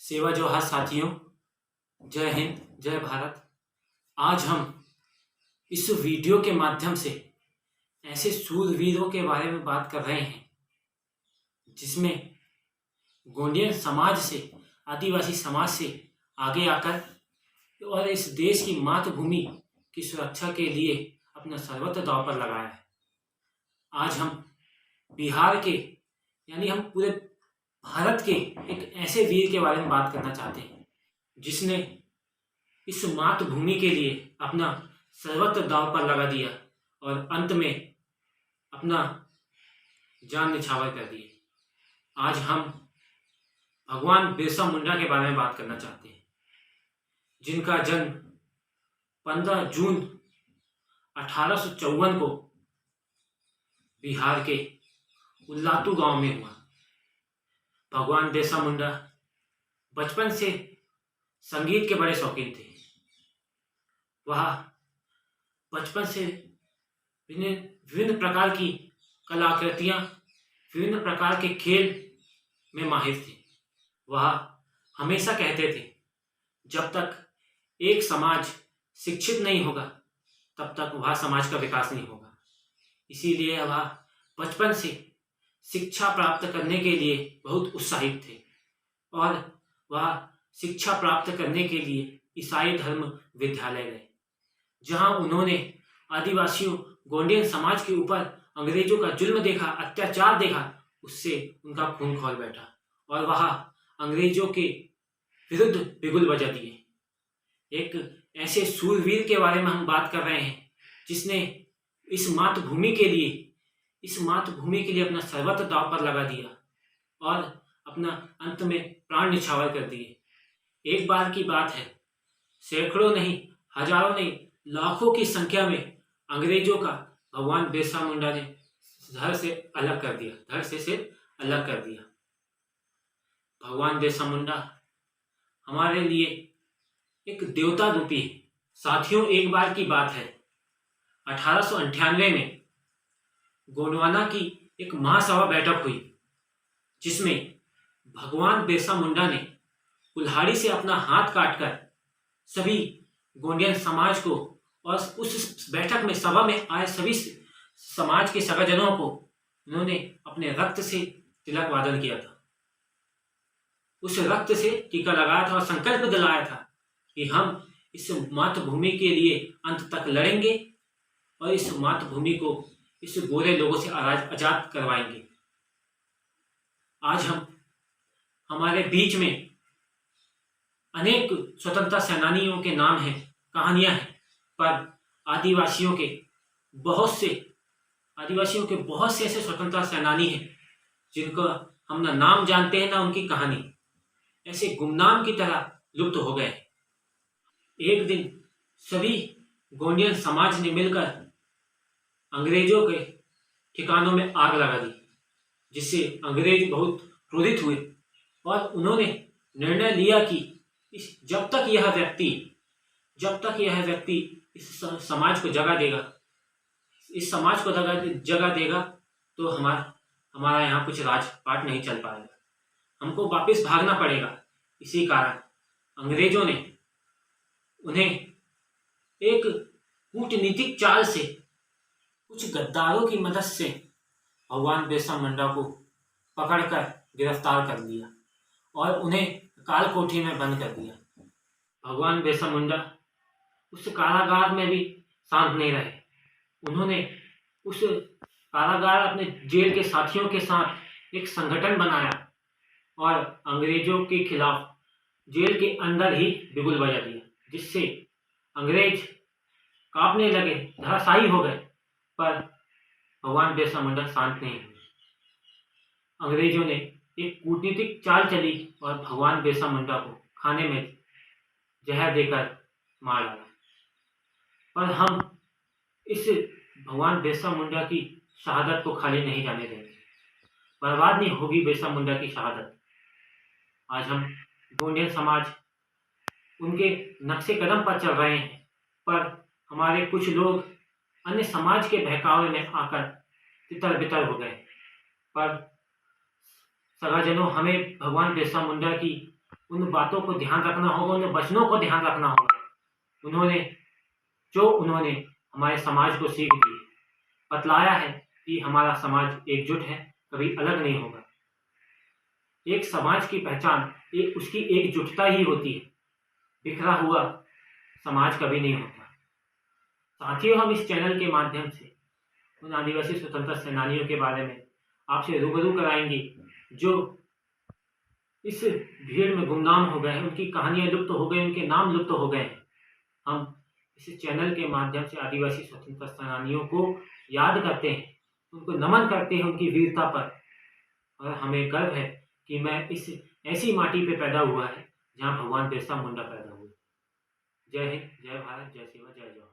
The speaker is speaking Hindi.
सेवा जोहार साथियों। जय हिंद, जय भारत। आज हम इस वीडियो के माध्यम से ऐसे शूरवीरों के बारे में बात कर रहे हैं जिसमें गोंडियन समाज से, आदिवासी समाज से आगे आकर और इस देश की मातृभूमि की सुरक्षा के लिए अपना सर्वस्व दांव पर लगाया है। आज हम बिहार के यानी हम पूरे भारत के एक ऐसे वीर के बारे में बात करना चाहते हैं जिसने इस मातृभूमि के लिए अपना सर्वस्व दांव पर लगा दिया और अंत में अपना जान निछावर कर दिए। आज हम भगवान बिरसा मुंडा के बारे में बात करना चाहते हैं जिनका जन्म 15 जून 1854 को बिहार के उल्लातू गांव में हुआ। भगवान बिरसा मुंडा बचपन से संगीत के बड़े शौकीन थे। वह बचपन से विभिन्न प्रकार की कलाकृतियां, विभिन्न प्रकार के खेल में माहिर थे। वह हमेशा कहते थे जब तक एक समाज शिक्षित नहीं होगा तब तक वह समाज का विकास नहीं होगा। इसीलिए वह बचपन से शिक्षा प्राप्त करने के लिए बहुत उत्साहित थे और वह शिक्षा प्राप्त करने के लिए ईसाई धर्म विद्यालय गए, जहां उन्होंने आदिवासियों, गोंडियन समाज के ऊपर अंग्रेजों का जुल्म देखा, अत्याचार देखा। उससे उनका खून खौल बैठा और वह अंग्रेजों के विरुद्ध बिगुल बजा दिए। एक ऐसे शूरवीर के बारे में हम बात कर रहे हैं जिसने इस मातृभूमि के लिए अपना सर्वस्व दांव पर लगा दिया और अपना अंत में प्राण निछावर कर दिए। एक बार की बात है, सैकड़ों नहीं, हजारों नहीं, लाखों की संख्या में अंग्रेजों का भगवान बिरसा मुंडा ने धड़ से अलग कर दिया। भगवान बिरसा मुंडा हमारे लिए एक देवता रूपी है। साथियों, एक बार की बात है, 1898 में गोंडवाना की एक महासभा बैठक हुई जिसमें भगवान बिरसा मुंडा ने कुल्हाड़ी से अपना हाथ काटकर सभी गोंडियन समाज को और उस बैठक में, सभा में आए सभी समाज के सगाजनों को उन्होंने अपने रक्त से तिलक वादन किया था। उस रक्त से टीका लगाया था और संकल्प दिलाया था कि हम इस मातृभूमि के लिए अंत तक लड़ेंगे और इस मातृभूमि को इस गोरे लोगों से आजाद करवाएंगे। आज हमारे बीच में अनेक स्वतंत्रता सेनानियों के नाम हैं, कहानियां हैं, पर आदिवासियों के बहुत से ऐसे स्वतंत्रता सेनानी हैं जिनको हम ना नाम जानते हैं ना उनकी कहानी, ऐसे गुमनाम की तरह लुप्त हो गए। एक दिन सभी गोंडियन समाज ने मिलकर अंग्रेजों के ठिकानों में आग लगा दी, जिससे अंग्रेज बहुत क्रोधित हुए और उन्होंने निर्णय लिया कि जब तक यह व्यक्ति इस समाज को जगह देगा तो हमारा यहाँ कुछ राजपाट नहीं चल पाएगा, हमको वापस भागना पड़ेगा। इसी कारण अंग्रेजों ने उन्हें एक कूटनीतिक चाल से, कुछ गद्दारों की मदद से भगवान बिरसा मुंडा को पकड़कर गिरफ्तार कर लिया और उन्हें काल कोठरी में बंद कर दिया। भगवान बिरसा मुंडा उस कारागार में भी शांत नहीं रहे। उन्होंने उस कारागार, अपने जेल के साथियों के साथ एक संगठन बनाया और अंग्रेजों के खिलाफ जेल के अंदर ही बिगुल बजा दिया, जिससे अंग्रेज कांपने लगे, धराशायी हो गए। पर भगवान बिरसा मुंडा शांत नहीं हुए। अंग्रेजों ने एक कूटनीतिक चाल चली और भगवान बिरसा मुंडा को खाने में जहर देकर मार डाला। पर हम इस भगवान बिरसा मुंडा की शहादत को खाली नहीं जाने देंगे, बर्बाद नहीं होगी बिरसा मुंडा की शहादत। आज हम गोंडियन समाज उनके नक्शे कदम पर चल रहे हैं, पर हमारे कुछ लोग अन्य समाज के बहकावे में आकर तितर बितर हो गए। पर सगाजनों, हमें भगवान बिरसा मुंडा की उन बातों को ध्यान रखना होगा, उन वचनों को ध्यान रखना होगा उन्होंने हमारे समाज को सीख दी, बतलाया है कि हमारा समाज एकजुट है, कभी अलग नहीं होगा। एक समाज की पहचान उसकी एकजुटता ही होती है, बिखरा हुआ समाज कभी नहीं होता। साथियों, हम इस चैनल के माध्यम से उन आदिवासी स्वतंत्रता सेनानियों के बारे में आपसे रूबरू कराएंगे जो इस भीड़ में गुमनाम हो गए हैं, उनकी कहानियां लुप्त हो गई, उनके नाम लुप्त हो गए हैं। हम इस चैनल के माध्यम से आदिवासी स्वतंत्रता सेनानियों को याद करते हैं, उनको नमन करते हैं उनकी वीरता पर, और हमें गर्व है कि मैं इस ऐसी माटी पे पैदा हुआ है जहाँ भगवान बिरसा मुंडा पैदा हुए। जय हिंद, जय भारत, जय सेवा, जय जवाहर।